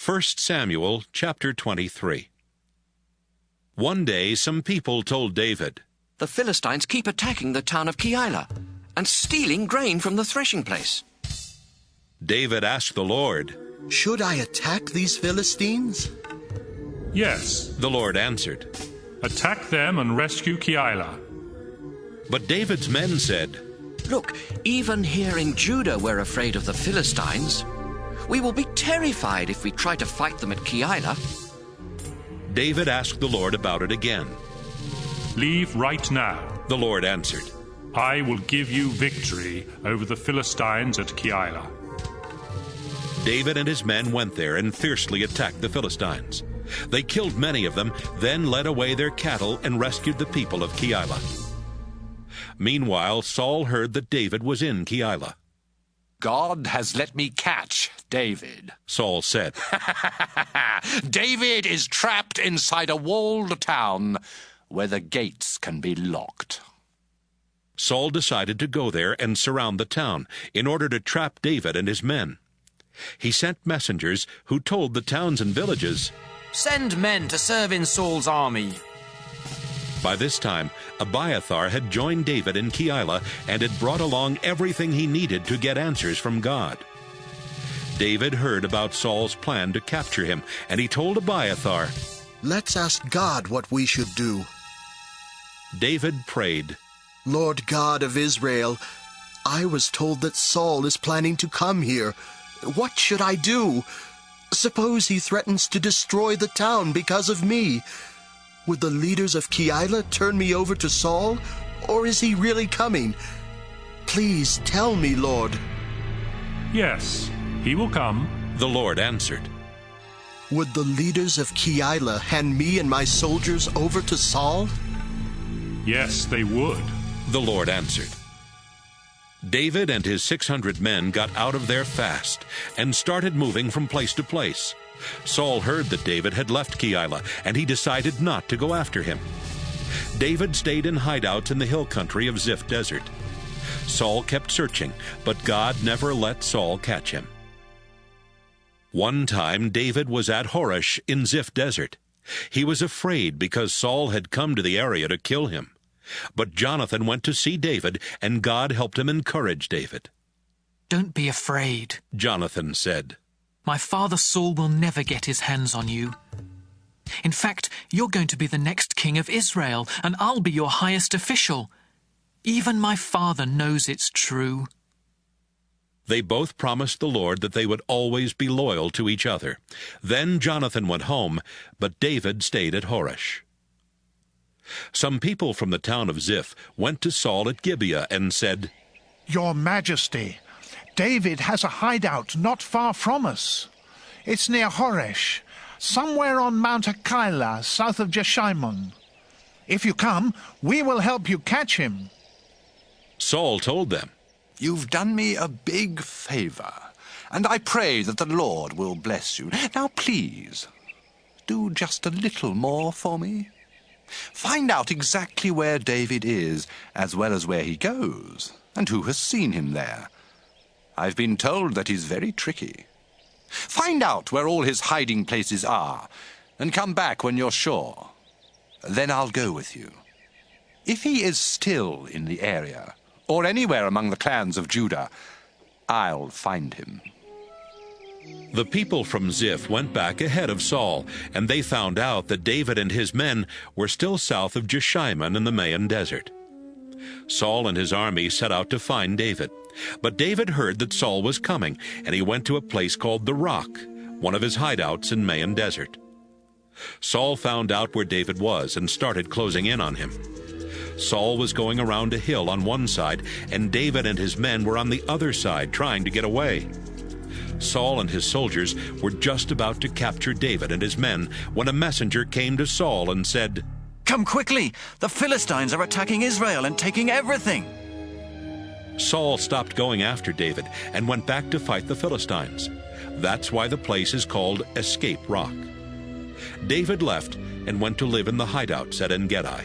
1 Samuel chapter 23. One day some people told David, "The Philistines keep attacking the town of Keilah and stealing grain from the threshing place." David asked the Lord. "Should I attack these Philistines?" "Yes." The Lord answered. "Attack them and rescue Keilah." But David's men said, "Look, even here in Judah we're afraid of the Philistines. We will be terrified if we try to fight them at Keilah." David asked the Lord about it again. "Leave right now. The Lord answered. I will give you victory over the Philistines at Keilah." David and his men went there and fiercely attacked the Philistines. They killed many of them, then led away their cattle and rescued the people of Keilah. Meanwhile, Saul heard that David was in Keilah. "God has let me catch David," Saul said. "David is trapped inside a walled town where the gates can be locked." Saul decided to go there and surround the town in order to trap David and his men. He sent messengers who told the towns and villages, "Send men to serve in Saul's army." By this time, Abiathar had joined David in Keilah and had brought along everything he needed to get answers from God. David heard about Saul's plan to capture him, and he told Abiathar, "Let's ask God what we should do." David prayed, "Lord God of Israel, I was told that Saul is planning to come here. What should I do? Suppose he threatens to destroy the town because of me. Would the leaders of Keilah turn me over to Saul, or is he really coming? Please tell me, Lord." "Yes, he will come." The Lord answered. "Would the leaders of Keilah hand me and my soldiers over to Saul?" "Yes, they would." The Lord answered. David and his 600 men got out of there fast and started moving from place to place. Saul heard that David had left Keilah, and he decided not to go after him. David stayed in hideouts in the hill country of Ziph Desert. Saul kept searching, but God never let Saul catch him. One time David was at Horesh in Ziph Desert. He was afraid because Saul had come to the area to kill him. But Jonathan went to see David, and God helped him encourage David. "Don't be afraid," Jonathan said. "My father Saul will never get his hands on you. In fact, you're going to be the next king of Israel, and I'll be your highest official. Even my father knows it's true." They both promised the Lord that they would always be loyal to each other. Then Jonathan went home, but David stayed at Horesh. Some people from the town of Ziph went to Saul at Gibeah and said, "Your Majesty, David has a hideout not far from us. It's near Horesh, somewhere on Mount Keilah, south of Jeshimon. If you come, we will help you catch him." Saul told them, "You've done me a big favor, and I pray that the Lord will bless you. Now please, do just a little more for me. Find out exactly where David is, as well as where he goes, and who has seen him there. I've been told that he's very tricky. Find out where all his hiding places are, and come back when you're sure. Then I'll go with you. If he is still in the area, or anywhere among the clans of Judah, I'll find him." The people from Ziph went back ahead of Saul, and they found out that David and his men were still south of Jeshimon in the Maon Desert. Saul and his army set out to find David. But David heard that Saul was coming, and he went to a place called the Rock, one of his hideouts in Maon Desert. Saul found out where David was and started closing in on him. Saul was going around a hill on one side, and David and his men were on the other side trying to get away. Saul and his soldiers were just about to capture David and his men when a messenger came to Saul and said, "Come quickly! The Philistines are attacking Israel and taking everything!" Saul stopped going after David and went back to fight the Philistines. That's why the place is called Escape Rock. David left and went to live in the hideouts at En-Gedi.